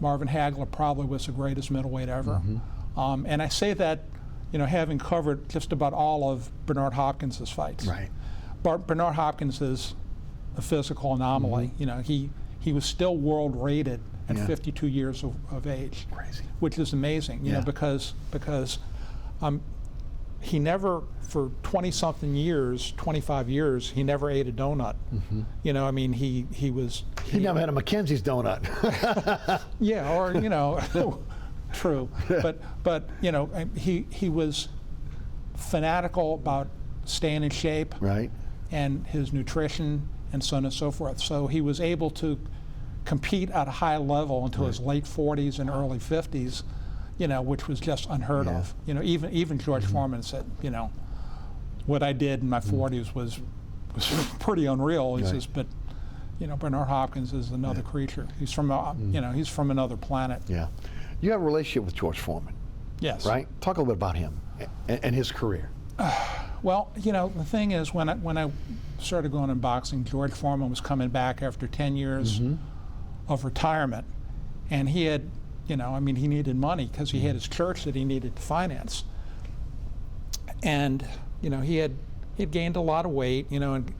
Marvin Hagler probably was the greatest middleweight ever. And I say that, having covered just about all of Bernard Hopkins' fights. Right. But Bernard Hopkins is a physical anomaly. He was still world rated at 52 years of age. Crazy. Which is amazing, because he never, for 20-something years, 25 years, he never ate a donut. He never had a Mackenzie's donut. Yeah, or, true, but he was fanatical about staying in shape, right, and his nutrition and so on and so forth. So he was able to compete at a high level until his late 40s and early 50s, which was just unheard of. Even George Foreman said, what I did in my 40s was pretty unreal. He says, but Bernard Hopkins is another creature. He's from he's from another planet. Yeah. You have a relationship with George Foreman. Yes. Right? Talk a little bit about him and his career. Well, the thing is, when I started going in boxing, George Foreman was coming back after 10 years of retirement, and he had, he needed money because he had his church that he needed to finance, and he had gained a lot of weight, and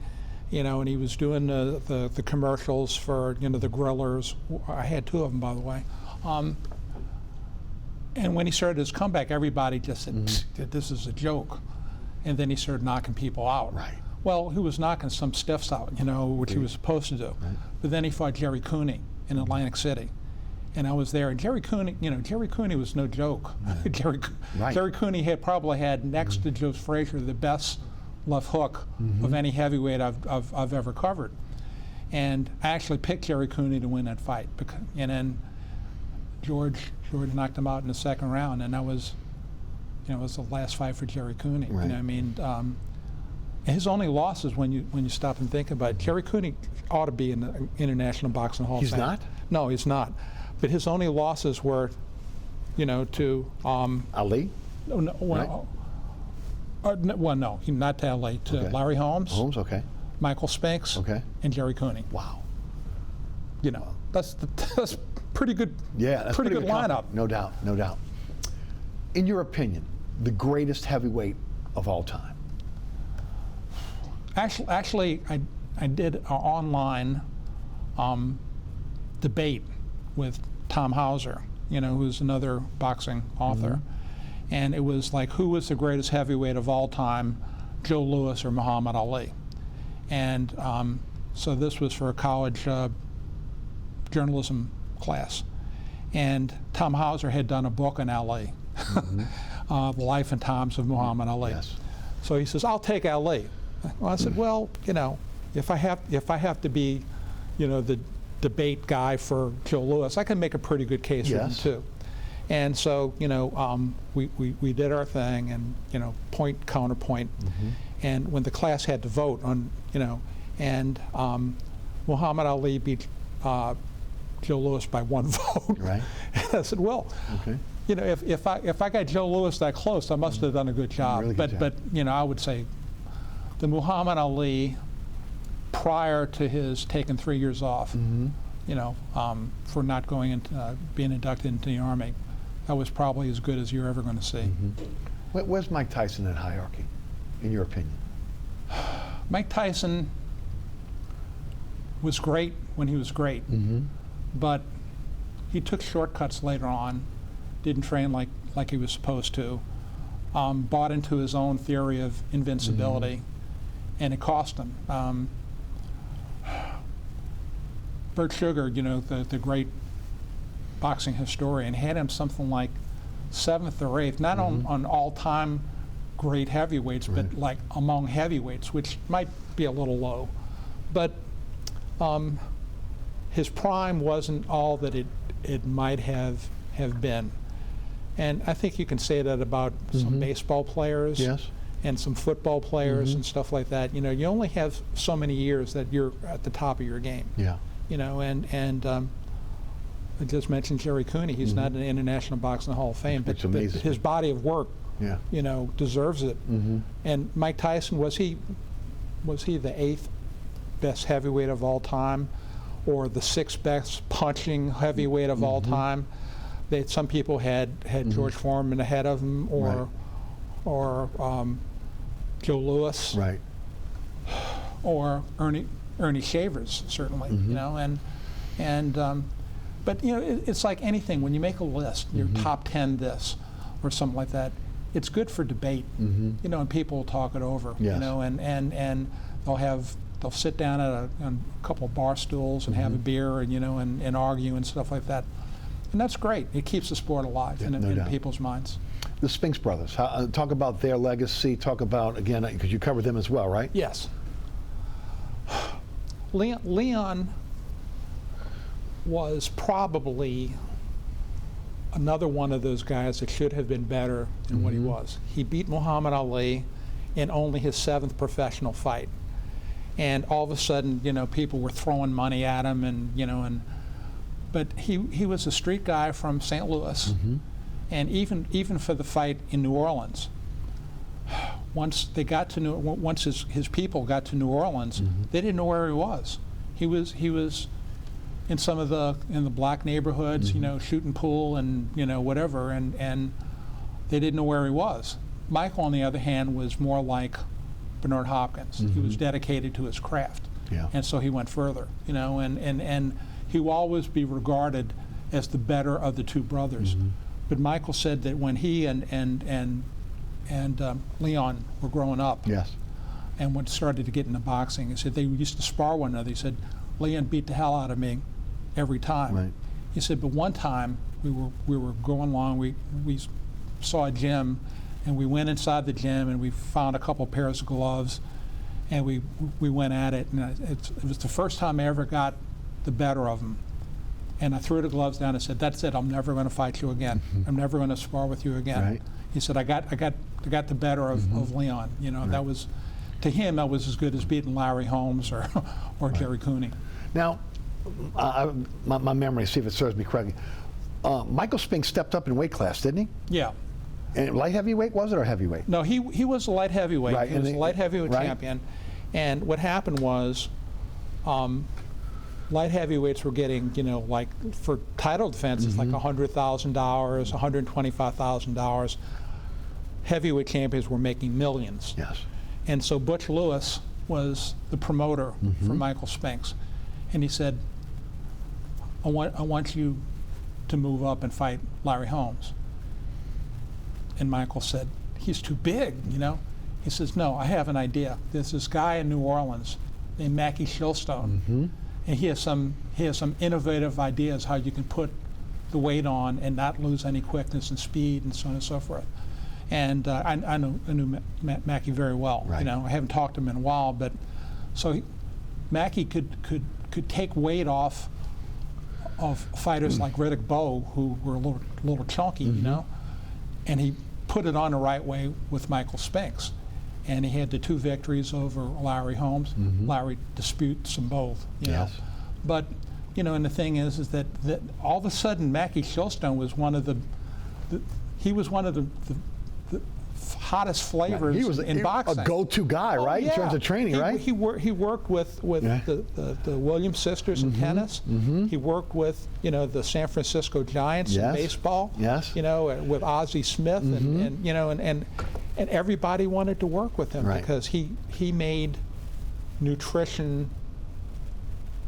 he was doing the commercials for the grillers. I had 2 of them, by the way. And when he started his comeback, everybody just said, this is a joke. And then he started knocking people out. Right. Well, he was knocking some stiffs out, which he was supposed to do. Right. But then he fought Jerry Cooney in Atlantic City. And I was there, and Jerry Cooney was no joke. Right. Jerry Cooney probably had, next to Joe Frazier, the best left hook of any heavyweight I've ever covered. And I actually picked Jerry Cooney to win that fight. And then George knocked him out in the second round, and that was, it was the last fight for Jerry Cooney. Right. his only losses, when you stop and think about it, Jerry Cooney ought to be in the International Boxing Hall of Fame. He's not? No, he's not. But his only losses were, to Ali? no, well, no, not to Ali, to Okay. Larry Holmes, Okay. Michael Spinks, Okay. and Jerry Cooney. Wow. That's pretty good. Yeah, that's pretty good lineup. No doubt, no doubt. In your opinion, the greatest heavyweight of all time? Actually, I did an online debate with Tom Hauser, who's another boxing author, and it was like, who was the greatest heavyweight of all time, Joe Louis or Muhammad Ali? And so this was for a college journalism class, and Tom Hauser had done a book on Ali, The Life and Times of Muhammad Ali. Yes. So he says, I'll take Ali. Well, I said, well, if I have to be, the debate guy for Joe Louis, I can make a pretty good case for him too. And so, we did our thing, and point counterpoint. And when the class had to vote on, and Muhammad Ali beat Joe Louis by 1 vote. Right. And I said, well, Okay. if I got Joe Louis that close, I must have done a good job. Really good but job. I would say the Muhammad Ali prior to his taking 3 years off, for not going into being inducted into the Army, that was probably as good as you're ever going to see. Where's Mike Tyson in hierarchy, in your opinion? Mike Tyson was great when he was great, but he took shortcuts later on, didn't train like he was supposed to, bought into his own theory of invincibility, and it cost him. Bert Sugar, the great boxing historian, had him something like 7th or 8th, not on all-time great heavyweights, but like among heavyweights, which might be a little low. But his prime wasn't all that it might have been. And I think you can say that about some baseball players and some football players and stuff like that. You only have so many years that you're at the top of your game. Yeah. And I just mentioned Jerry Cooney. He's not in the International Boxing Hall of Fame, but his body of work, deserves it. And Mike Tyson, was he the 8th best heavyweight of all time, or the 6th best punching heavyweight of all time? Some people had George Foreman ahead of him, or Joe Louis, Right. or Ernie Shavers, certainly. But it's like anything. When you make a list, your top 10 this or something like that, it's good for debate. And people will talk it over. Yes. And they'll sit down at a couple of bar stools and have a beer and argue and stuff like that. And that's great. It keeps the sport alive in people's minds. The Spinks brothers, talk about their legacy, talk about, again, because you covered them as well, right? Yes. Leon was probably another one of those guys that should have been better than what he was. He beat Muhammad Ali in only his 7th professional fight. And all of a sudden, people were throwing money at him, but he was a street guy from St. Louis. And even for the fight in New Orleans, once his people got to New Orleans, they didn't know where he was. He was in the black neighborhoods, shooting pool and whatever, and they didn't know where he was. Michael, on the other hand, was more like Bernard Hopkins. He was dedicated to his craft, and so he went further, and he will always be regarded as the better of the two brothers. But Michael said that when he and Leon were growing up, and when started to get into boxing, he said they used to spar one another. He said, Leon beat the hell out of me every time. Right. He said, but one time we were going along, we saw a gym, and we went inside the gym and we found a couple pairs of gloves, and we went at it, and it was the first time I ever got the better of him. And I threw the gloves down and said, that's it, I'm never going to fight you again. I'm never going to spar with you again. Right. He said, I got the better of Leon. That was, to him, that was as good as beating Larry Holmes or Jerry Cooney. Now, my memory, see if it serves me correctly. Michael Spinks stepped up in weight class, didn't he? Yeah. And light heavyweight was it, or heavyweight? No, he was a light heavyweight. Right, He was a light heavyweight right. champion. And what happened was, light heavyweights were getting, like for title defenses, like $100,000, $125,000. Heavyweight champions were making millions. Yes. And so Butch Lewis was the promoter for Michael Spinks. And he said, I want you to move up and fight Larry Holmes. And Michael said, he's too big, He says, no, I have an idea. There's this guy in New Orleans named Mackie Shilstone, and he has some innovative ideas how you can put the weight on and not lose any quickness and speed and so on and so forth. And I knew Mackie very well. Right. I haven't talked to him in a while, but so Mackie could take weight off of fighters like Riddick Bowe, who were a little chunky, and he put it on the right way with Michael Spinks. And he had the 2 victories over Larry Holmes. Larry disputes them both, you know. But, and the thing is that all of a sudden Mackie Shilstone was one of the hottest flavors in boxing. A go-to guy, right? Yeah. In terms of training, right? He worked with the Williams sisters in tennis. He worked with the San Francisco Giants in baseball. Yes. With Ozzie Smith and everybody wanted to work with him because he made nutrition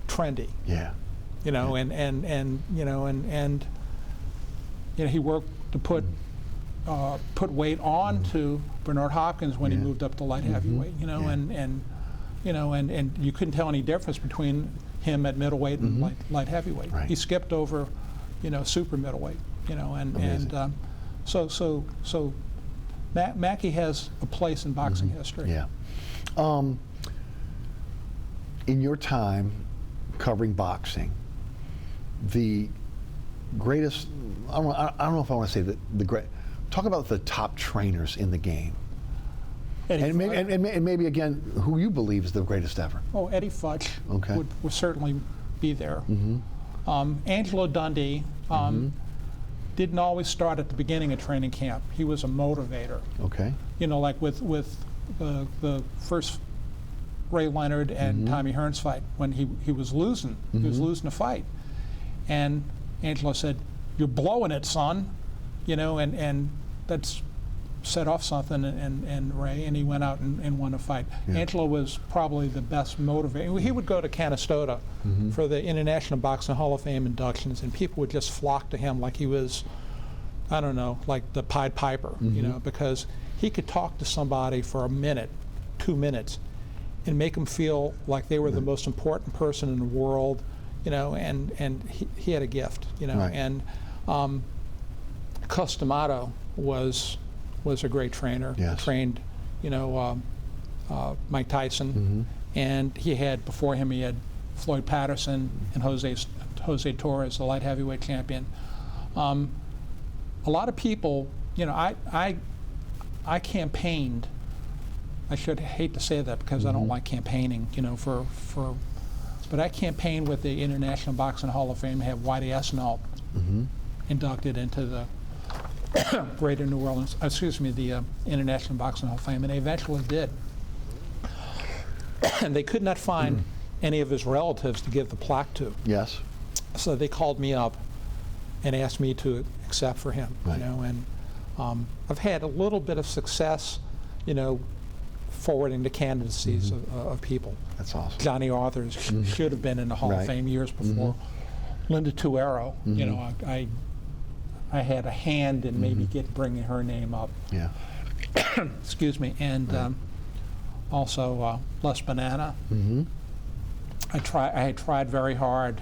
trendy. Yeah. He worked to put weight on to Bernard Hopkins when he moved up to light heavyweight, and you couldn't tell any difference between him at middleweight and light heavyweight. Right. He skipped over, super middleweight, so Mackie has a place in boxing history. Yeah. In your time covering boxing, the greatest, I don't know if I want to say the great, talk about the top trainers in the game. And maybe again, who you believe is the greatest ever. Oh, Eddie Futch would certainly be there. Angelo Dundee didn't always start at the beginning of training camp. He was a motivator. Okay. Like with the first Ray Leonard and Tommy Hearns fight, when he was losing. He was losing a fight. And Angelo said, "You're blowing it, son." And that's set off something in Ray, and he went out and won a fight. Angelo was probably the best motivator. He would go to Canastota for the International Boxing Hall of Fame inductions, and people would just flock to him like he was, I don't know, like the Pied Piper, because he could talk to somebody for a minute, 2 minutes, and make them feel like they were the most important person in the world, and he had a gift, and Customato was a great trainer. Yes. He trained, Mike Tyson, and before him he had Floyd Patterson and Jose Torres, the light heavyweight champion. A lot of people, I campaigned. I should hate to say that because I don't like campaigning, but I campaigned with the International Boxing Hall of Fame to have Whitey Esnault inducted into the Greater New Orleans, the International Boxing Hall of Fame, and they eventually did. And they could not find any of his relatives to give the plaque to. Yes. So they called me up and asked me to accept for him. Right. And I've had a little bit of success, forwarding the candidacies of people. That's awesome. Johnny Arthurs should have been in the Hall of Fame years before. Linda Tuero, I had a hand in maybe bringing her name up. Yeah. Excuse me, and also Les Banana. I had tried very hard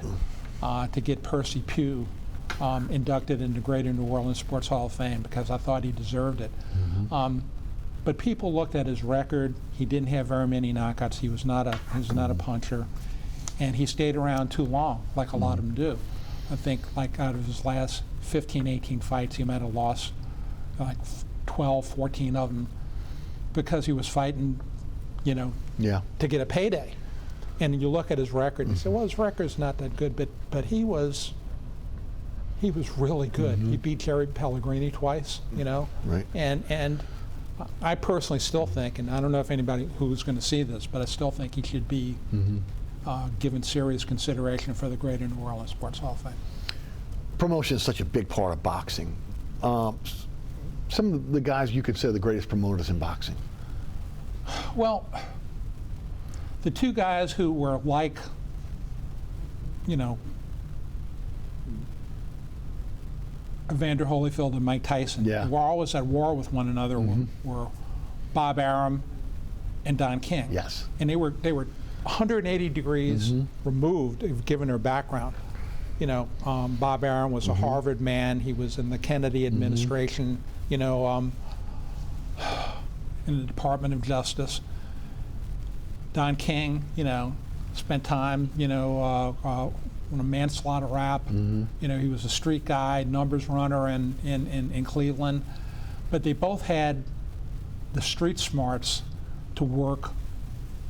to get Percy Pugh inducted into Greater New Orleans Sports Hall of Fame because I thought he deserved it. But people looked at his record. He didn't have very many knockouts. He was not a puncher, and he stayed around too long, like a lot of them do. I think like out of his last 15, 18 fights, he might have lost like 12, 14 of them because he was fighting Yeah. to get a payday. And you look at his record and you say, well, his record's not that good, but he was really good. He beat Jerry Pellegrini twice, Right. And I personally still think, and I don't know if anybody who's going to see this, but I still think he should be given serious consideration for the Greater New Orleans Sports Hall of Fame. Promotion is such a big part of boxing. Some of the guys you consider the greatest promoters in boxing. Well, the two guys who were like, Evander Holyfield and Mike Tyson, Yeah. who were always at war with one another, were Bob Arum and Don King. Yes. And they were 180 degrees removed, given their background. Bob Arum was a Harvard man. He was in the Kennedy administration, in the Department of Justice. Don King, spent time, on a manslaughter rap. He was a street guy, numbers runner in Cleveland. But they both had the street smarts to work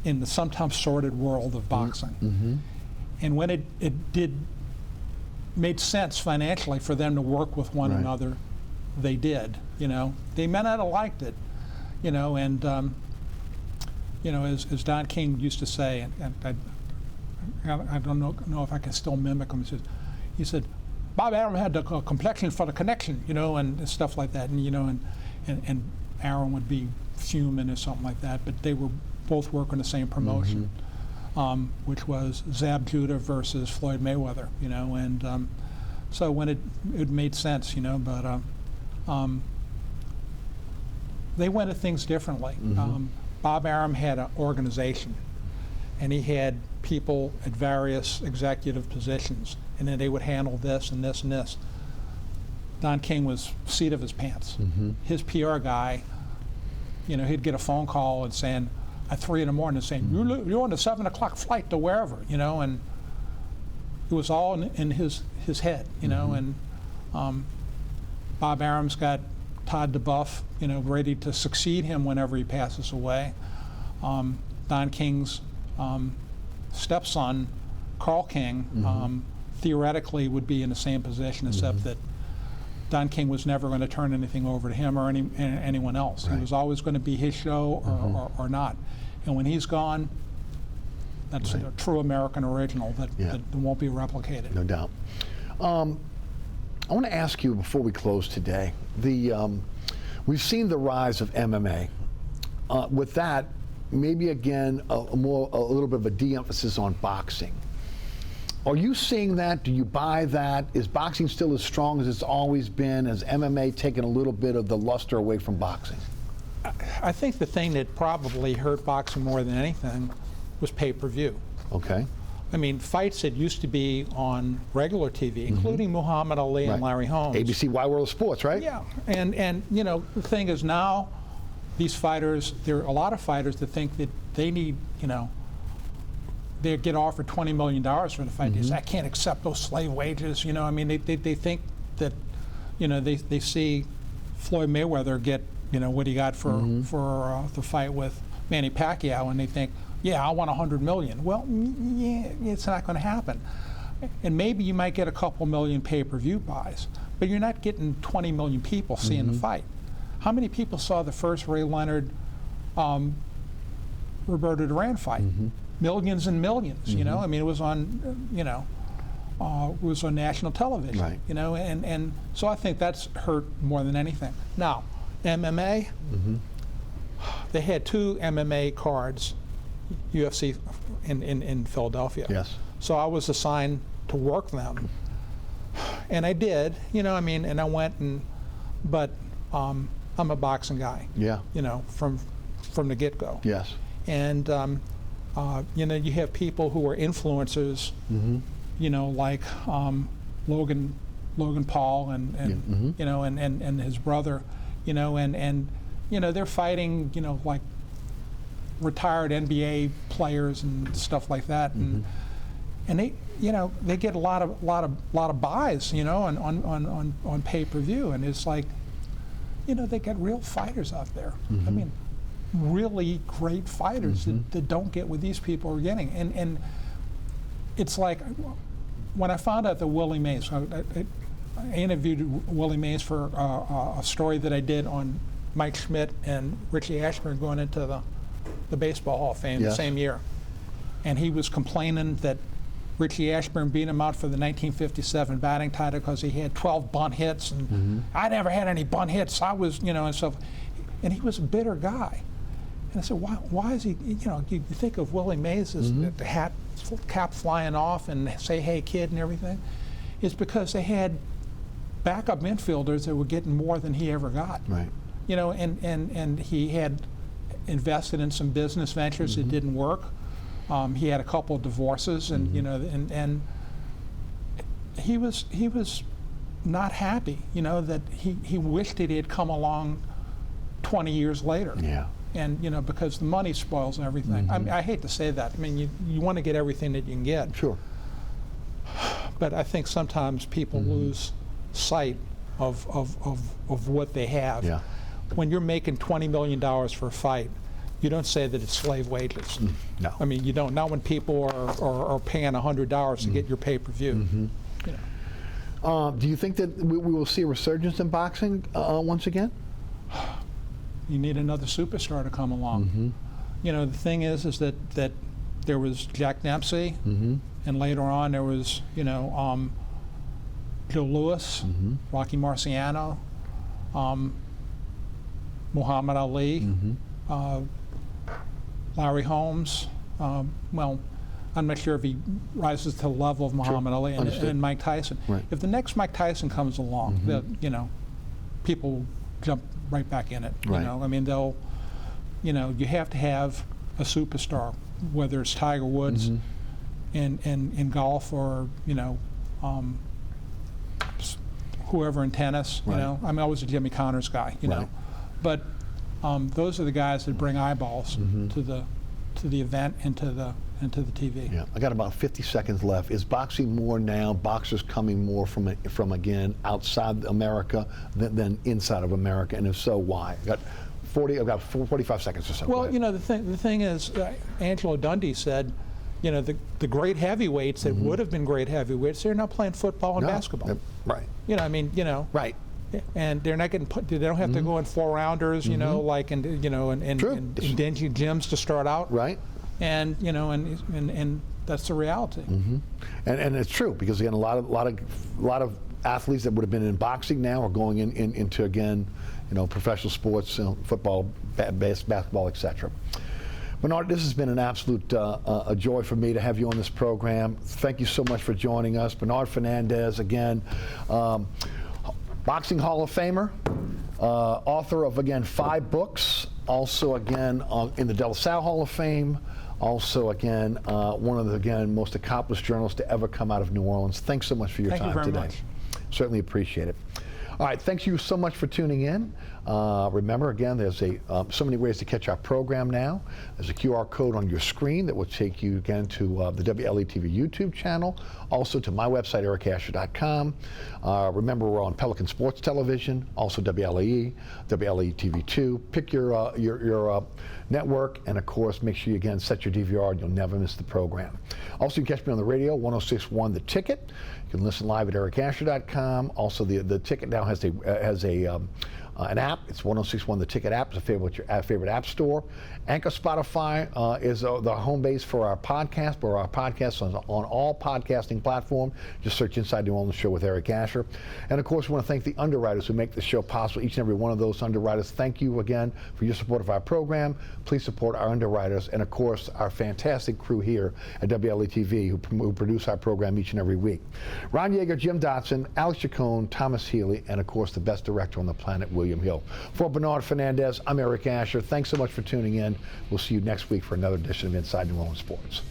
in the sometimes sordid world of boxing. And when it made sense financially for them to work with one another, they did. They may not have liked it, and as Don King used to say, and I don't know if I can still mimic him. He said, Bob Arum had the complexion for the connection, and stuff like that, and Arum would be fuming or something like that, but they were both working the same promotion, which was Zab Judah versus Floyd Mayweather, and so when it made sense, but they went at things differently. Bob Arum had an organization, and he had people at various executive positions, and then they would handle this and this and this. Don King was seat of his pants. His PR guy, he'd get a phone call and saying at 3 in the morning saying, you're on the 7 o'clock flight to wherever, and it was all in his head, and Bob Arum's got Todd DeBuff, ready to succeed him whenever he passes away. Don King's stepson, Carl King, theoretically would be in the same position, except that Don King was never going to turn anything over to him or anyone else. It was always going to be his show or not. And when he's gone, that's a true American original that won't be replicated. No doubt. I want to ask you before we close today, we've seen the rise of MMA. With that, maybe again a little bit of a de-emphasis on boxing. Are you seeing that? Do you buy that? Is boxing still as strong as it's always been? Has MMA taken a little bit of the luster away from boxing? I think the thing that probably hurt boxing more than anything was pay-per-view. Okay. I mean, fights that used to be on regular TV, including Muhammad Ali and Larry Holmes. ABC Wide World of Sports, right? Yeah, and the thing is now, these fighters, there are a lot of fighters that think that they need, they get offered $20 million for the fight. They say, I can't accept those slave wages. They think that, they see Floyd Mayweather get, what he got for the fight with Manny Pacquiao, and they think, yeah, I want $100 million. Well, yeah, it's not going to happen. And maybe you might get a couple million pay-per-view buys, but you're not getting 20 million people seeing the fight. How many people saw the first Ray Leonard, Roberto Duran fight? Millions and millions. It was on, it was on national television. Right. And so I think that's hurt more than anything. Now, MMA, they had 2 MMA cards. UFC in Philadelphia. Yes. So I was assigned to work them, and I did. And I went but I'm a boxing guy. Yeah. From the get-go. Yes. And you have people who are influencers. Like Logan Paul and and his brother. And they're fighting. Like retired NBA players and stuff like that, and they they get a lot of buys on pay-per-view, and it's like they get real fighters out there. I mean, really great fighters that don't get what these people are getting. And it's like, when I found out that Willie Mays, I interviewed Willie Mays for a story that I did on Mike Schmidt and Richie Ashburn going into the Baseball Hall of Fame the same year. And he was complaining that Richie Ashburn beat him out for the 1957 batting title because he had 12 bunt hits, and I never had any bunt hits. I was, and stuff. And he was a bitter guy. And I said, why is he, you think of Willie Mays as the cap flying off and say, hey, kid, and everything. It's because they had backup infielders that were getting more than he ever got. Right. And he had invested in some business ventures that didn't work. He had a couple of divorces, and and he was not happy. That he wished that he had come along 20 years later. Yeah. And because the money spoils everything. I hate to say that. I mean, you want to get everything that you can get. Sure. But I think sometimes people lose sight of what they have. Yeah. When you're making $20 million for a fight, you don't say that it's slave wages. No. I mean, you don't. Not when people are paying $100 to get your pay-per-view. Do you think that we will see a resurgence in boxing once again? You need another superstar to come along. The thing is that there was Jack Dempsey, and later on there was Joe Louis, Rocky Marciano, Muhammad Ali, Larry Holmes. Well, I'm not sure if he rises to the level of Muhammad Ali and Mike Tyson. Right. If the next Mike Tyson comes along, people will jump right back in it. Right. I mean, they'll, you have to have a superstar, whether it's Tiger Woods in golf or whoever in tennis. Right. I mean, I was a Jimmy Connors guy. Know, but those are the guys that bring eyeballs to the event and to the TV. Yeah, I got about 50 seconds left. Is boxing more now? Boxers coming more from again outside America than inside of America, and if so, why? I've got 45 seconds or so. Well, the thing is, Angelo Dundee said, the great heavyweights that would have been great heavyweights, they're not playing football and basketball. Right. Right. And they're not getting put. They don't have to go in 4-rounders, like in dingy gyms to start out. Right. And and that's the reality. And it's true, because again, a lot of athletes that would have been in boxing now are going into again, professional sports, football, basketball, etc. Bernard, this has been an absolute a joy for me to have you on this program. Thank you so much for joining us. Bernard Fernandez, again, Boxing Hall of Famer, author of, again, 5 books, also, again, in the De La Salle Hall of Fame, also, again, one of the, again, most accomplished journalists to ever come out of New Orleans. Thanks so much for your time today. Thank you very much. Certainly appreciate it. All right, thanks you so much for tuning in. Remember, again, there's so many ways to catch our program now. There's a QR code on your screen that will take you, again, to the WLAE-TV YouTube channel, also to my website, ericasher.com. Remember, we're on Pelican Sports Television, also WLAE, WLAE-TV 2. Pick your network, and of course, make sure you, again, set your DVR and you'll never miss the program. Also, you can catch me on the radio, 106.1 The Ticket. You can listen live at ericasher.com. Also, the Ticket now has an app. It's 106.1 The Ticket app. It's your favorite app store. Anchor Spotify is the home base for our podcast, or our podcast on all podcasting platforms. Just search Inside New Orleans Show with Eric Asher. And of course, we want to thank the underwriters who make the show possible. Each and every one of those underwriters, thank you again for your support of our program. Please support our underwriters, and of course, our fantastic crew here at WLAE-TV who produce our program each and every week. Ron Yeager, Jim Dotson, Alex Chacon, Thomas Healy, and of course, the best director on the planet, William Hill. For Bernard Fernandez, I'm Eric Asher. Thanks so much for tuning in. We'll see you next week for another edition of Inside New Orleans Sports.